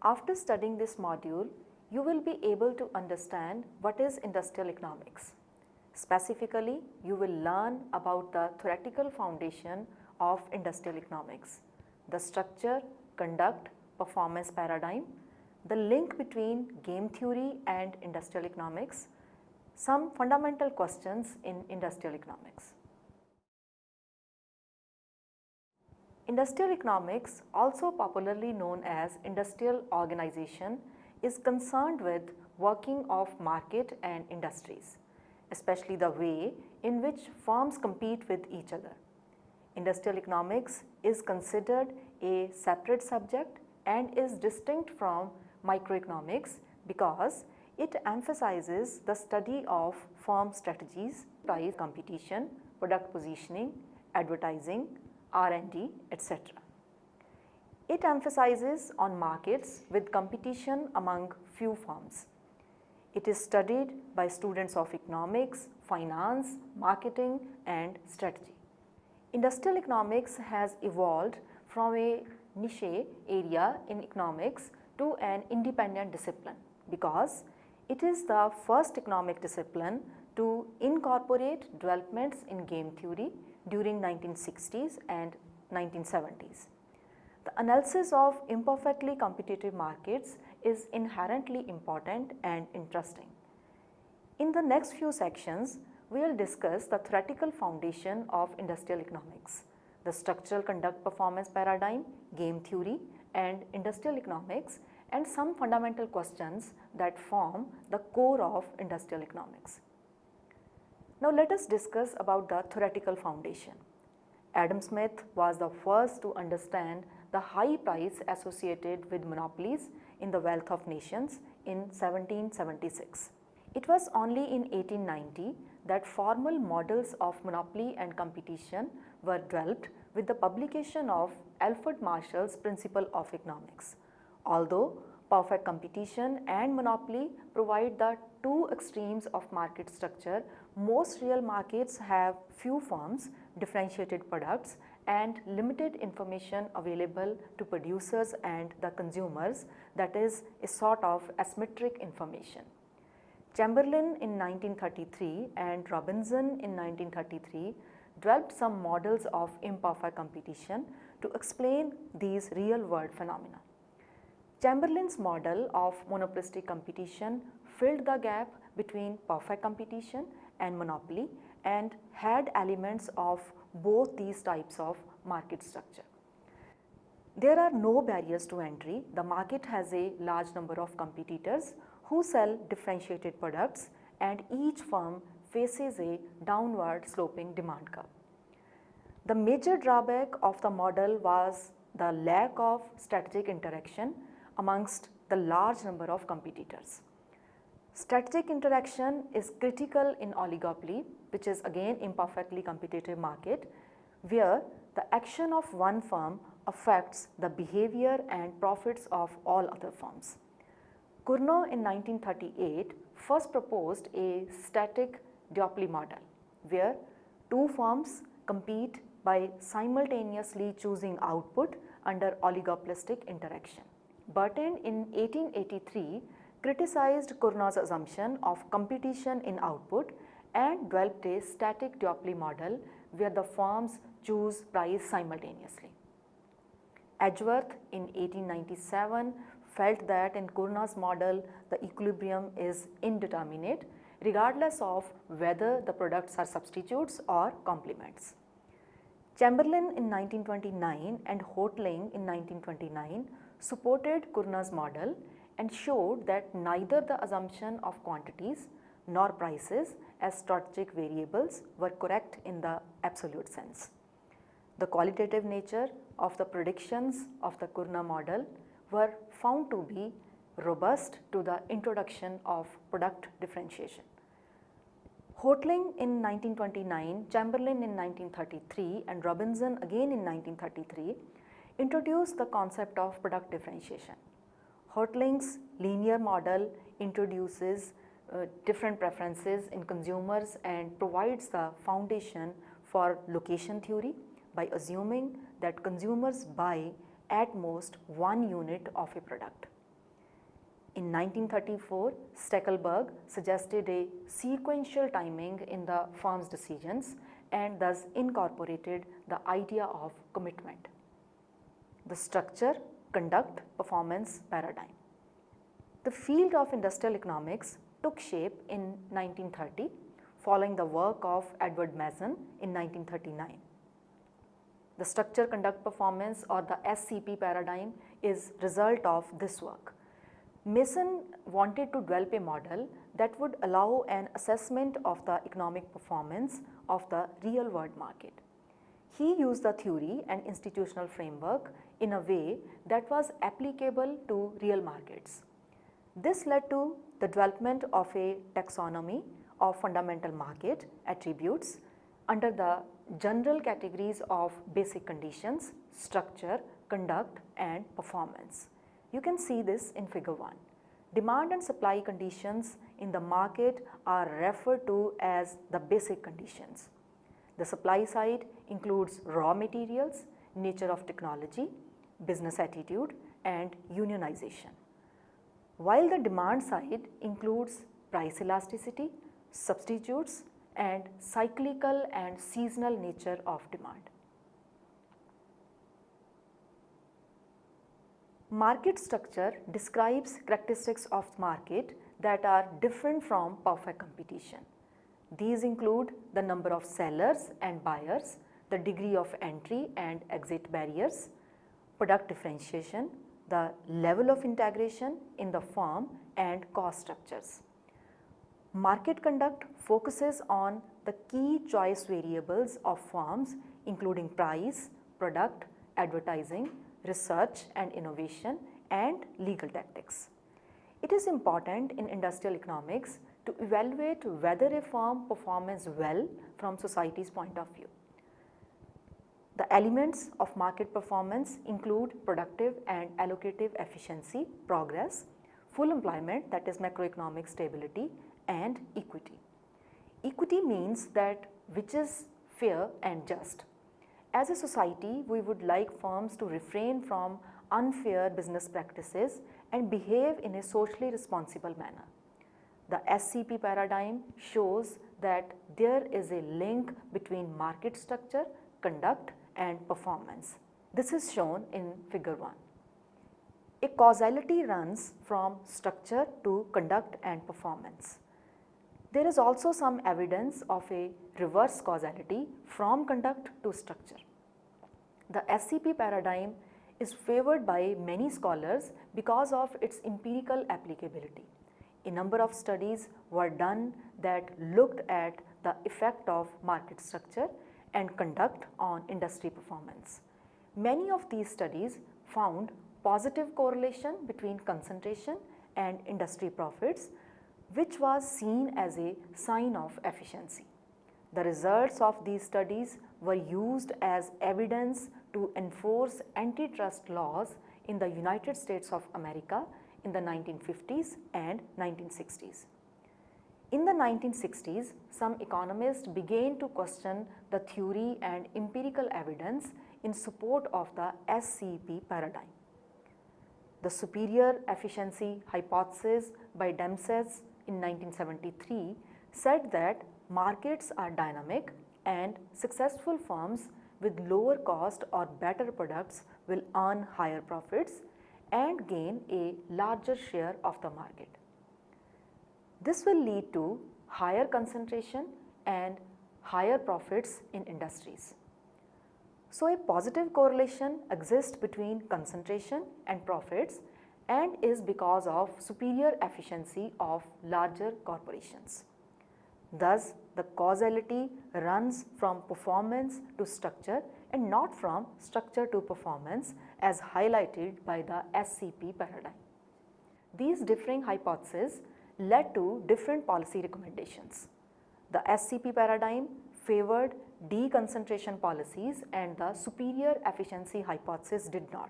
After studying this module, you will be able to understand what is industrial economics. Specifically, you will learn about the theoretical foundation of industrial economics, the structure, conduct, performance paradigm, the link between game theory and industrial economics, some fundamental questions in industrial economics. Industrial economics, also popularly known as industrial organization, is concerned with working of market and industries, especially the way in which firms compete with each other. Industrial economics is considered a separate subject and is distinct from microeconomics because it emphasizes the study of firm strategies, price competition, product positioning, advertising, R&D, etc. It emphasizes on markets with competition among few firms. It is studied by students of economics, finance, marketing and strategy. Industrial economics has evolved from a niche area in economics to an independent discipline because it is the first economic discipline to incorporate developments in game theory during 1960s and 1970s. The analysis of imperfectly competitive markets is inherently important and interesting. In the next few sections, we will discuss the theoretical foundation of industrial economics, the structural conduct performance paradigm, game theory and industrial economics, and some fundamental questions that form the core of industrial economics. Now let us discuss about the theoretical foundation. Adam Smith was the first to understand the high price associated with monopolies in the wealth of nations in 1776. It was only in 1890 that formal models of monopoly and competition were developed with the publication of Alfred Marshall's Principle of Economics. Although perfect competition and monopoly provide the two extremes of market structure, most real markets have few firms, differentiated products and limited information available to producers and the consumers, that is a sort of asymmetric information. Chamberlain in 1933 and Robinson in 1933 developed some models of imperfect competition to explain these real world phenomena. Chamberlain's model of monopolistic competition filled the gap between perfect competition and monopoly and had elements of both these types of market structure. There are no barriers to entry. The market has a large number of competitors who sell differentiated products and each firm faces a downward sloping demand curve. The major drawback of the model was the lack of strategic interaction amongst the large number of competitors. Strategic interaction is critical in oligopoly, which is again imperfectly competitive market, where the action of one firm affects the behavior and profits of all other firms. Cournot in 1938 first proposed a static duopoly model, where two firms compete by simultaneously choosing output under oligopolistic interaction. Burton in 1883 criticized Cournot's assumption of competition in output and developed a static duopoly model where the firms choose price simultaneously. Edgeworth in 1897 felt that in Cournot's model the equilibrium is indeterminate regardless of whether the products are substitutes or complements. Chamberlain in 1929 and Hotelling in 1929 supported Cournot's model and showed that neither the assumption of quantities nor prices as strategic variables were correct in the absolute sense. The qualitative nature of the predictions of the Cournot model were found to be robust to the introduction of product differentiation. Hotelling in 1929, Chamberlain in 1933 and Robinson again in 1933 introduced the concept of product differentiation. Hotelling's linear model introduces different preferences in consumers and provides the foundation for location theory by assuming that consumers buy at most one unit of a product. In 1934, Steckelberg suggested a sequential timing in the firm's decisions and thus incorporated the idea of commitment. The structure, conduct, performance paradigm. The field of industrial economics took shape in 1930 following the work of Edward Mason in 1939. The structure, conduct, performance or the SCP paradigm is result of this work. Mason wanted to develop a model that would allow an assessment of the economic performance of the real world market. He used the theory and institutional framework in a way that was applicable to real markets. This led to the development of a taxonomy of fundamental market attributes under the general categories of basic conditions, structure, conduct and performance. You can see this in figure 1. Demand and supply conditions in the market are referred to as the basic conditions. The supply side includes raw materials, nature of technology, business attitude and unionization. While the demand side includes price elasticity, substitutes and cyclical and seasonal nature of demand. Market structure describes characteristics of market that are different from perfect competition. These include the number of sellers and buyers, the degree of entry and exit barriers, product differentiation, the level of integration in the firm and cost structures. Market conduct focuses on the key choice variables of firms including price, product, advertising, research and innovation and legal tactics. It is important in industrial economics to evaluate whether a firm performs well from society's point of view. The elements of market performance include productive and allocative efficiency, progress, full employment that is macroeconomic stability and equity. Equity means that which is fair and just. As a society, we would like firms to refrain from unfair business practices and behave in a socially responsible manner. The SCP paradigm shows that there is a link between market structure, conduct and performance. This is shown in figure 1. A causality runs from structure to conduct and performance. There is also some evidence of a reverse causality from conduct to structure. The SCP paradigm is favored by many scholars because of its empirical applicability. A number of studies were done that looked at the effect of market structure and conduct on industry performance. Many of these studies found positive correlation between concentration and industry profits, which was seen as a sign of efficiency. The results of these studies were used as evidence to enforce antitrust laws in the United States of America in the 1950s and 1960s. In the 1960s, some economists began to question the theory and empirical evidence in support of the SCP paradigm. The superior efficiency hypothesis by Dempsey in 1973 said that markets are dynamic and successful firms with lower cost or better products will earn higher profits and gain a larger share of the market. This will lead to higher concentration and higher profits in industries. So, a positive correlation exists between concentration and profits and is because of superior efficiency of larger corporations. Thus, the causality runs from performance to structure and not from structure to performance as highlighted by the SCP paradigm. These differing hypotheses led to different policy recommendations. The SCP paradigm favored deconcentration policies and the superior efficiency hypothesis did not.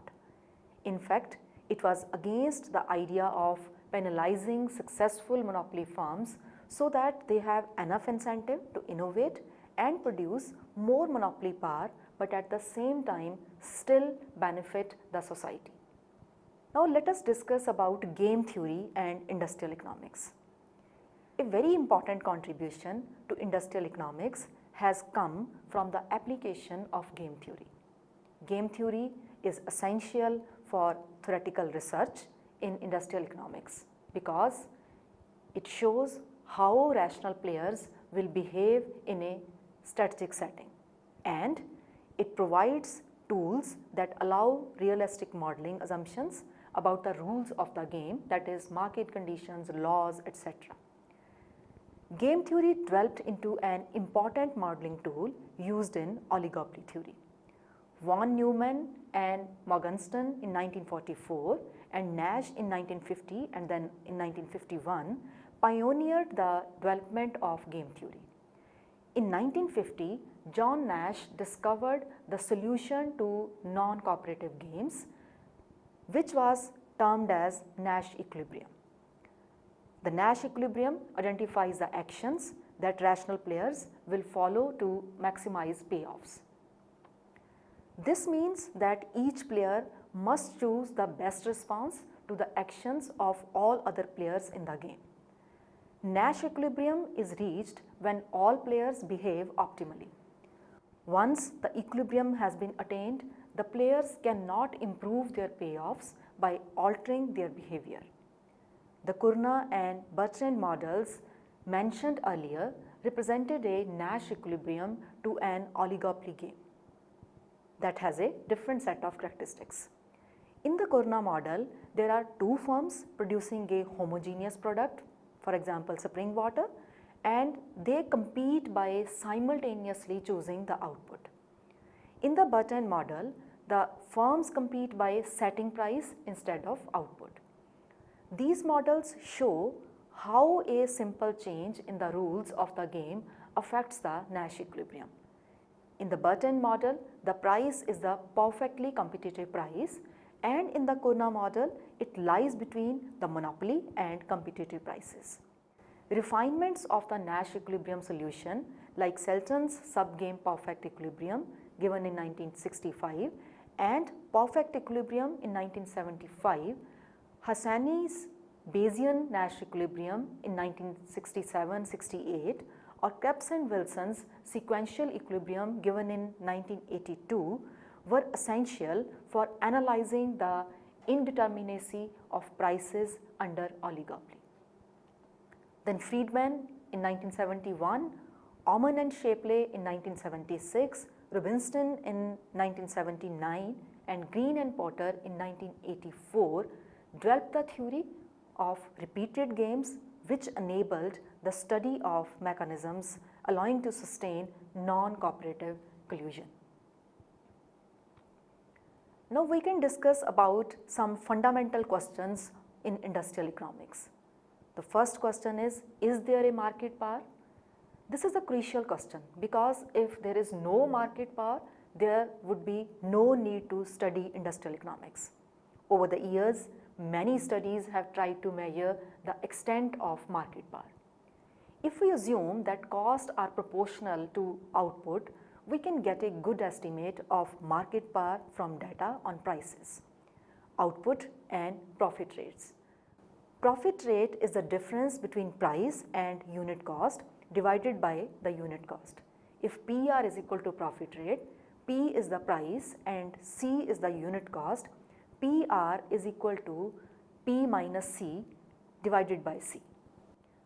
In fact, it was against the idea of penalizing successful monopoly firms so that they have enough incentive to innovate and produce more monopoly power, but at the same time still benefit the society. Now let us discuss about game theory and industrial economics. A very important contribution to industrial economics has come from the application of game theory. Game theory is essential for theoretical research in industrial economics because it shows how rational players will behave in a strategic setting, and it provides tools that allow realistic modeling assumptions about the rules of the game, that is market conditions, laws, etc. Game theory developed into an important modeling tool used in oligopoly theory. Von Neumann and Morgenstern in 1944 and Nash in 1950 and then in 1951 pioneered the development of game theory. In 1950, John Nash discovered the solution to non-cooperative games, which was termed as Nash equilibrium. The Nash equilibrium identifies the actions that rational players will follow to maximize payoffs. This means that each player must choose the best response to the actions of all other players in the game. Nash equilibrium is reached when all players behave optimally. Once the equilibrium has been attained, the players cannot improve their payoffs by altering their behavior. The Kurna and Bertrand models mentioned earlier represented a Nash equilibrium to an oligopoly game that has a different set of characteristics. In the Kurna model, there are two firms producing a homogeneous product, for example spring water, and they compete by simultaneously choosing the output. In the Bertrand model, the firms compete by setting price instead of output. These models show how a simple change in the rules of the game affects the Nash equilibrium. In the Bertrand model, the price is the perfectly competitive price, and in the Kurna model, it lies between the monopoly and competitive prices. Refinements of the Nash equilibrium solution, like Selton's subgame perfect equilibrium given in 1965 and perfect equilibrium in 1975, Hassani's Bayesian Nash equilibrium in 1967-68, or Krebs and Wilson's sequential equilibrium given in 1982 were essential for analyzing the indeterminacy of prices under oligopoly. Then Friedman in 1971, Oman and Shapley in 1976, Rubinstein in 1979 and Green and Potter in 1984 developed the theory of repeated games, which enabled the study of mechanisms allowing to sustain non-cooperative collusion. Now we can discuss about some fundamental questions in industrial economics. The first question is there a market power? This is a crucial question because if there is no market power, there would be no need to study industrial economics. Over the years, many studies have tried to measure the extent of market power. If we assume that costs are proportional to output, we can get a good estimate of market power from data on prices, output and profit rates. Profit rate is the difference between price and unit cost divided by the unit cost. If PR is equal to profit rate, P is the price and C is the unit cost, PR is equal to P minus C divided by C.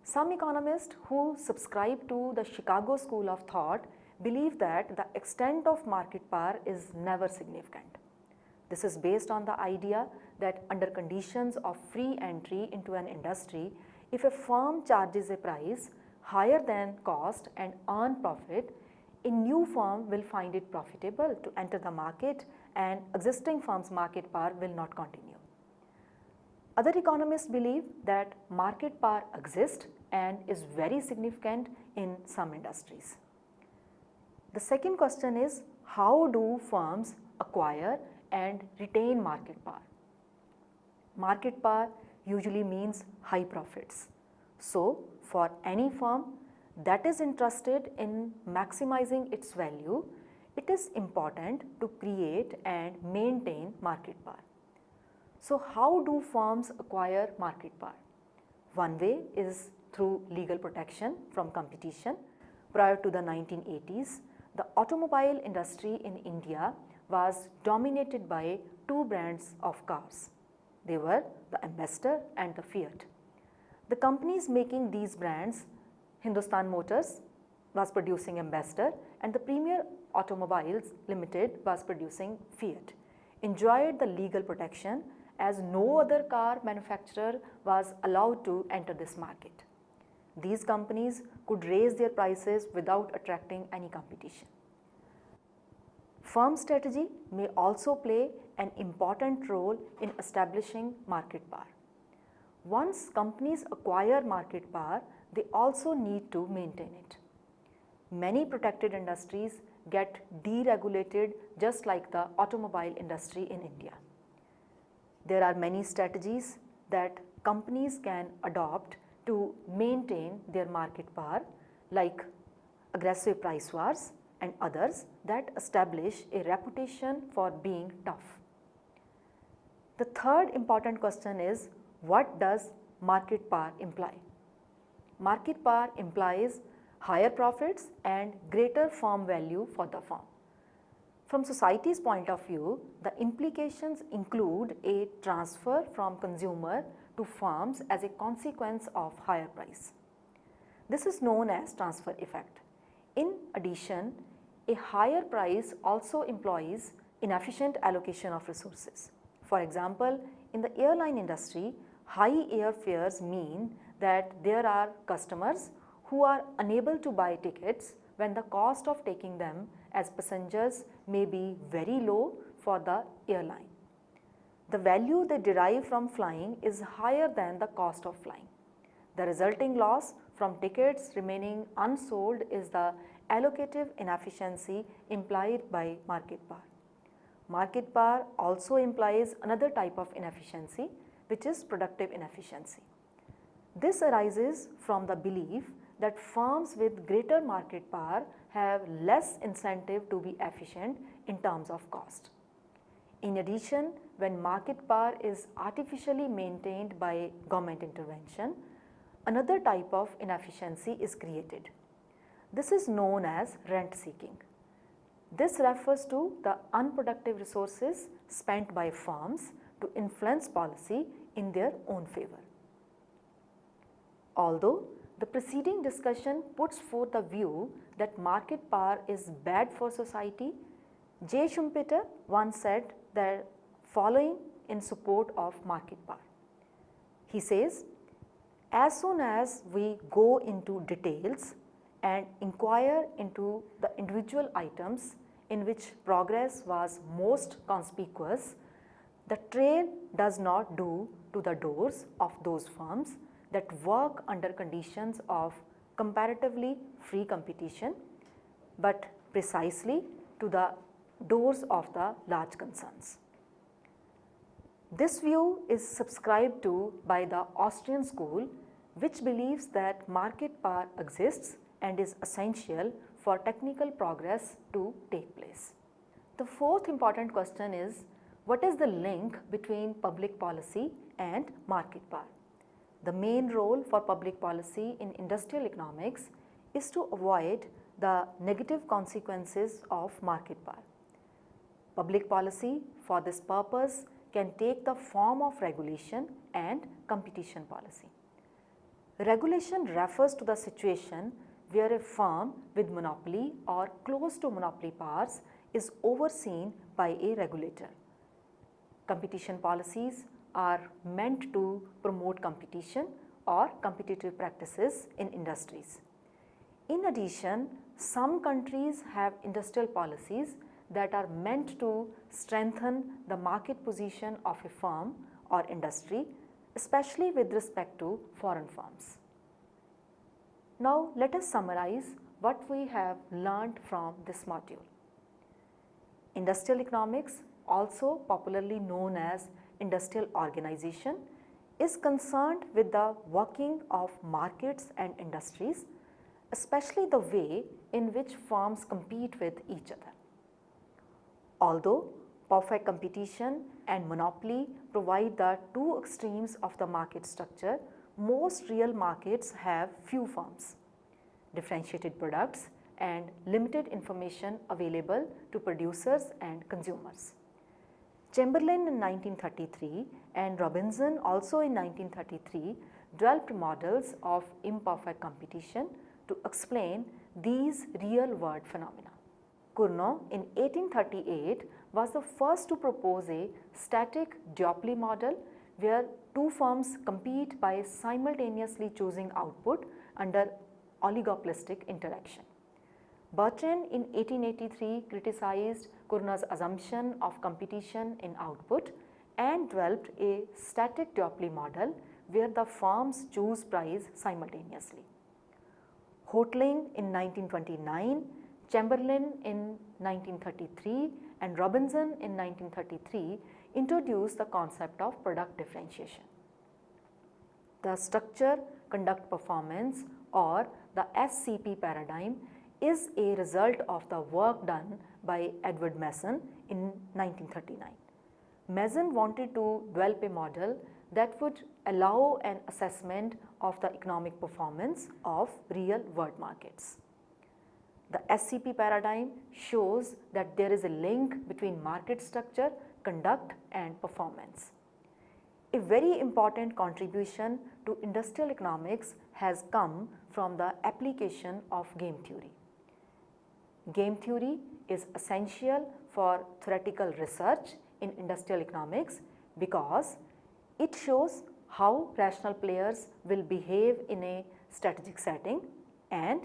Some economists who subscribe to the Chicago school of thought believe that the extent of market power is never significant. This is based on the idea that under conditions of free entry into an industry, if a firm charges a price higher than cost and earn profit, a new firm will find it profitable to enter the market and existing firm's market power will not continue. Other economists believe that market power exists and is very significant in some industries. The second question is, how do firms acquire and retain market power? Market power usually means high profits. So, for any firm that is interested in maximizing its value, it is important to create and maintain market power. So how do firms acquire market power? One way is through legal protection from competition. Prior to the 1980s, the automobile industry in India was dominated by two brands of cars. They were the Ambassador and the Fiat. The companies making these brands, Hindustan Motors was producing Ambassador and the Premier Automobiles Limited was producing Fiat, enjoyed the legal protection as no other car manufacturer was allowed to enter this market. These companies could raise their prices without attracting any competition. Firm strategy may also play an important role in establishing market power. Once companies acquire market power, they also need to maintain it. Many protected industries get deregulated just like the automobile industry in India. There are many strategies that companies can adopt to maintain their market power, like aggressive price wars and others that establish a reputation for being tough. The third important question is, what does market power imply? Market power implies higher profits and greater firm value for the firm. From society's point of view, the implications include a transfer from consumer to firms as a consequence of higher price. This is known as transfer effect. In addition, a higher price also implies inefficient allocation of resources. For example, in the airline industry, high airfares mean that there are customers who are unable to buy tickets when the cost of taking them as passengers may be very low for the airline. The value they derive from flying is higher than the cost of flying. The resulting loss from tickets remaining unsold is the allocative inefficiency implied by market power. Market power also implies another type of inefficiency, which is productive inefficiency. This arises from the belief that firms with greater market power have less incentive to be efficient in terms of cost. In addition, when market power is artificially maintained by government intervention, another type of inefficiency is created. This is known as rent seeking. This refers to the unproductive resources spent by firms to influence policy in their own favor. Although the preceding discussion puts forth the view that market power is bad for society, J. Schumpeter once said the following in support of market power. He says, as soon as we go into details and inquire into the individual items in which progress was most conspicuous, the trade does not do to the doors of those firms that work under conditions of comparatively free competition, but precisely to the doors of the large concerns. This view is subscribed to by the Austrian school, which believes that market power exists and is essential for technical progress to take place. The fourth important question is, what is the link between public policy and market power? The main role for public policy in industrial economics is to avoid the negative consequences of market power. Public policy for this purpose can take the form of regulation and competition policy. Regulation refers to the situation where a firm with monopoly or close to monopoly powers is overseen by a regulator. Competition policies are meant to promote competition or competitive practices in industries. In addition, some countries have industrial policies that are meant to strengthen the market position of a firm or industry, especially with respect to foreign firms. Now, let us summarize what we have learned from this module. Industrial economics, also popularly known as industrial organization, is concerned with the working of markets and industries, especially the way in which firms compete with each other. Although Perfect competition and monopoly provide the two extremes of the market structure. Most real markets have few firms, differentiated products, and limited information available to producers and consumers. Chamberlain in 1933 and Robinson also in 1933 developed models of imperfect competition to explain these real-world phenomena. Cournot in 1838 was the first to propose a static duopoly model where two firms compete by simultaneously choosing output under oligopolistic interaction. Bertrand in 1883 criticized Cournot's assumption of competition in output and developed a static duopoly model where the firms choose price simultaneously. Hotelling in 1929, Chamberlain in 1933 and Robinson in 1933 introduced the concept of product differentiation. The structure conduct performance or the SCP paradigm is a result of the work done by Edward Mason in 1939. Mason wanted to develop a model that would allow an assessment of the economic performance of real world markets. The SCP paradigm shows that there is a link between market structure, conduct and performance. A very important contribution to industrial economics has come from the application of game theory. Game theory is essential for theoretical research in industrial economics because it shows how rational players will behave in a strategic setting, and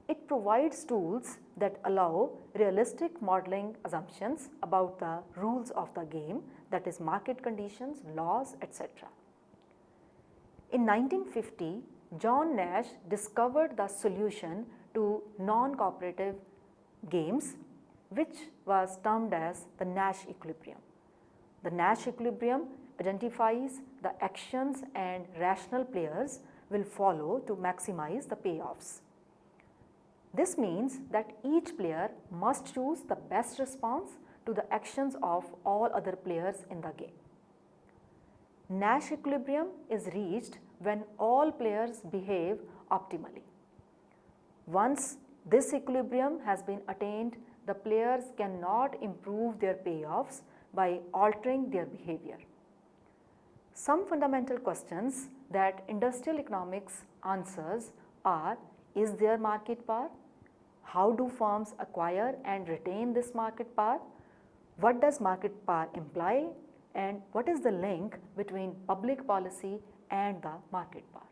it provides tools that allow realistic modeling assumptions about the rules of the game, that is market conditions, laws, etc. In 1950, John Nash discovered the solution to non-cooperative games, which was termed as the Nash equilibrium. The Nash equilibrium identifies the actions and rational players will follow to maximize the payoffs. This means that each player must choose the best response to the actions of all other players in the game. Nash equilibrium is reached when all players behave optimally. Once this equilibrium has been attained, the players cannot improve their payoffs by altering their behavior. Some fundamental questions that industrial economics answers are: is there market power? How do firms acquire and retain this market power? What does market power imply? And what is the link between public policy and the market power?